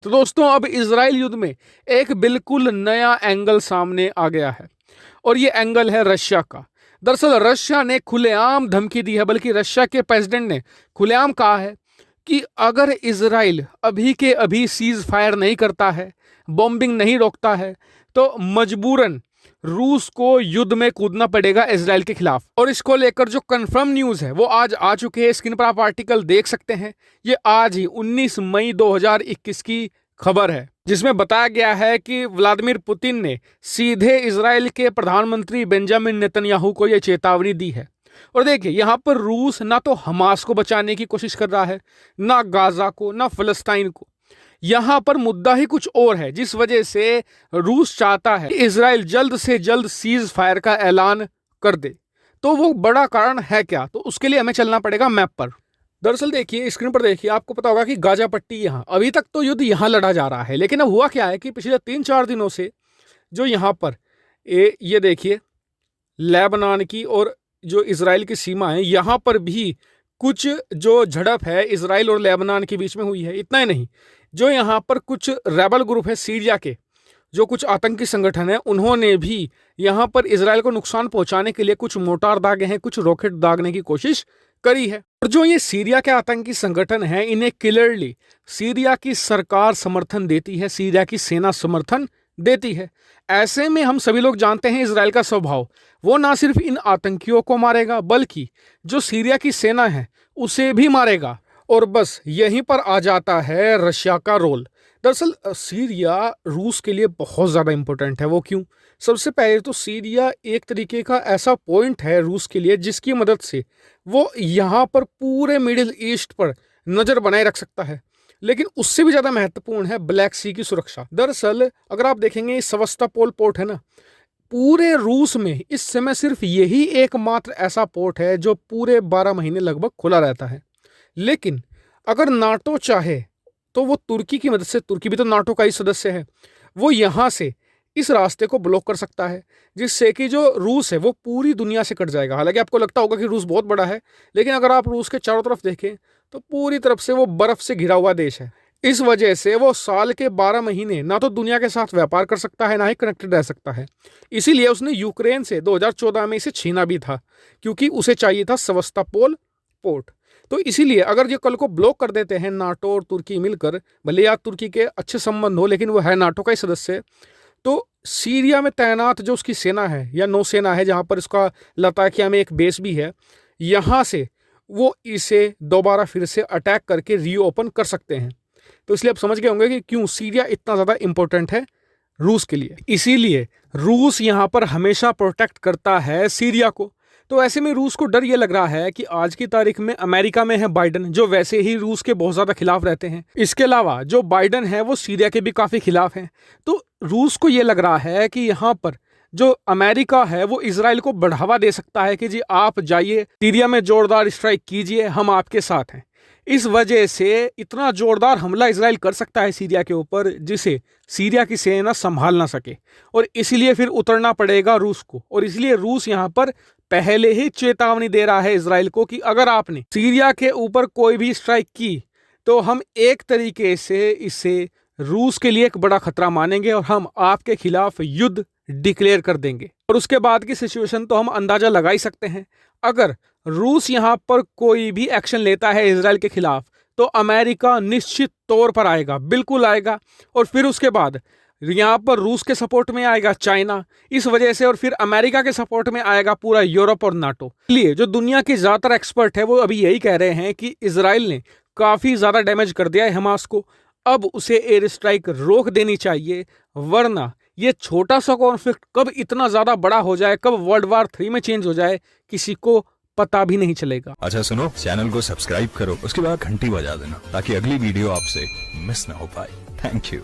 तो दोस्तों अब इजराइल युद्ध में एक बिल्कुल नया एंगल सामने आ गया है और ये एंगल है रशिया का। दरअसल रशिया ने खुलेआम धमकी दी है, बल्कि रशिया के प्रेसिडेंट ने खुलेआम कहा है कि अगर इजराइल अभी के अभी सीज फायर नहीं करता है, बॉम्बिंग नहीं रोकता है, तो मजबूरन रूस को युद्ध में कूदना पड़ेगा इजराइल के खिलाफ। और इसको लेकर जो कंफर्म न्यूज है वो आज आ चुके हैं। स्क्रीन पर आप आर्टिकल देख सकते हैं। ये आज ही 19 मई 2021 की खबर है, जिसमें बताया गया है कि व्लादिमीर पुतिन ने सीधे इजराइल के प्रधानमंत्री बेंजामिन नेतन्याहू को यह चेतावनी दी है। और देखिए यहां पर रूस ना तो हमास को बचाने की कोशिश कर रहा है, ना गाजा को, ना फलस्तीन को। यहां पर मुद्दा ही कुछ और है, जिस वजह से रूस चाहता है कि इजराइल जल्द से जल्द सीज फायर का ऐलान कर दे। तो वो बड़ा कारण है क्या, तो उसके लिए हमें चलना पड़ेगा मैप पर। दरअसल देखिए स्क्रीन पर देखिए, आपको पता होगा कि गाजा पट्टी यहाँ अभी तक तो युद्ध यहाँ लड़ा जा रहा है, लेकिन अब हुआ क्या है कि पिछले 3-4 दिनों से जो यहाँ पर ये देखिए लेबनान की और जो इजराइल की सीमा है, यहाँ पर भी कुछ जो झड़प है इजराइल और लेबनान के बीच में हुई है। इतना ही नहीं, जो यहाँ पर कुछ रेबल ग्रुप है सीरिया के, जो कुछ आतंकी संगठन है, उन्होंने भी यहाँ पर इजराइल को नुकसान पहुंचाने के लिए कुछ मोर्टार दागे हैं, कुछ रॉकेट दागने की कोशिश करी है। और जो ये सीरिया के आतंकी संगठन है, इन्हें क्लियरली सीरिया की सरकार समर्थन देती है, सीरिया की सेना समर्थन देती है। ऐसे में हम सभी लोग जानते हैं इजराइल का स्वभाव, वो ना सिर्फ इन आतंकियों को मारेगा बल्कि जो सीरिया की सेना है उसे भी मारेगा। और बस यहीं पर आ जाता है रशिया का रोल। दरअसल सीरिया रूस के लिए बहुत ज़्यादा इंपॉर्टेंट है। वो क्यों? सबसे पहले तो सीरिया एक तरीके का ऐसा पॉइंट है रूस के लिए, जिसकी मदद से वो यहाँ पर पूरे मिडिल ईस्ट पर नज़र बनाए रख सकता है। लेकिन उससे भी ज़्यादा महत्वपूर्ण है ब्लैक सी की सुरक्षा। दरअसल अगर आप देखेंगे सेवास्तोपोल पोर्ट है ना, पूरे रूस में इस समय सिर्फ यही एकमात्र ऐसा पोर्ट है जो पूरे 12 महीने लगभग खुला रहता है। लेकिन अगर नाटो चाहे तो वो तुर्की की मदद से, तुर्की भी तो नाटो का ही सदस्य है, वो यहाँ से इस रास्ते को ब्लॉक कर सकता है, जिससे कि जो रूस है वो पूरी दुनिया से कट जाएगा। हालांकि आपको लगता होगा कि रूस बहुत बड़ा है, लेकिन अगर आप रूस के चारों तरफ देखें तो पूरी तरफ से वो बर्फ से घिरा हुआ देश है। इस वजह से वो साल के 12 महीने ना तो दुनिया के साथ व्यापार कर सकता है, ना ही कनेक्टेड रह सकता है। इसीलिए उसने यूक्रेन से 2014 में इसे छीना भी था, क्योंकि उसे चाहिए था सेवास्तोपोल पोर्ट। तो इसीलिए अगर ये कल को ब्लॉक कर देते हैं नाटो और तुर्की मिलकर, भले या तुर्की के अच्छे संबंध हो लेकिन वो है नाटो का ही सदस्य, तो सीरिया में तैनात जो उसकी सेना है या नौसेना है, जहाँ पर इसका लताकिया में एक बेस भी है, यहाँ से वो इसे दोबारा फिर से अटैक करके रीओपन कर सकते हैं। तो इसलिए आप समझ गए होंगे कि क्यों सीरिया इतना ज़्यादा इंपॉर्टेंट है रूस के लिए। इसीलिए रूस यहाँ पर हमेशा प्रोटेक्ट करता है सीरिया को। तो ऐसे में रूस को डर ये लग रहा है कि आज की तारीख में अमेरिका में है बाइडन, जो वैसे ही रूस के बहुत ज़्यादा खिलाफ रहते हैं। इसके अलावा जो बाइडन है वो सीरिया के भी काफ़ी खिलाफ हैं। तो रूस को ये लग रहा है कि यहाँ पर जो अमेरिका है वो इजराइल को बढ़ावा दे सकता है कि जी आप जाइए सीरिया में जोरदार स्ट्राइक कीजिए, हम आपके साथ हैं। इस वजह से इतना जोरदार हमला इजराइल कर सकता है सीरिया के ऊपर, जिसे सीरिया की सेना संभाल ना सके, और इसलिए फिर उतरना पड़ेगा रूस को। और इसलिए रूस यहाँ पर पहले ही चेतावनी दे रहा है इजराइल को कि अगर आपने सीरिया के ऊपर कोई भी स्ट्राइक की तो हम एक तरीके से इसे रूस के लिए एक बड़ा खतरा मानेंगे और हम आपके खिलाफ युद्ध डिक्लेयर कर देंगे। और उसके बाद की सिचुएशन तो हम अंदाजा लगा ही सकते हैं। अगर रूस यहाँ पर कोई भी एक्शन लेता है इजराइल के खिलाफ तो अमेरिका निश्चित तौर पर आएगा, बिल्कुल आएगा। और फिर उसके बाद यहाँ पर रूस के सपोर्ट में आएगा चाइना, इस वजह से, और फिर अमेरिका के सपोर्ट में आएगा पूरा यूरोप और नाटो। इसलिए जो दुनिया के ज़्यादातर एक्सपर्ट है वो अभी यही कह रहे हैं कि इजराइल ने काफ़ी ज़्यादा डैमेज कर दिया है हमास को, अब उसे एयर स्ट्राइक रोक देनी चाहिए, वरना ये छोटा सा कॉन्फ्लिक्ट कब इतना ज़्यादा बड़ा हो जाए, कब वर्ल्ड वार 3 में चेंज हो जाए, किसी को पता भी नहीं चलेगा। अच्छा सुनो, चैनल को सब्सक्राइब करो, उसके बाद घंटी बजा देना ताकि अगली वीडियो आपसे मिस ना हो पाए। Thank you.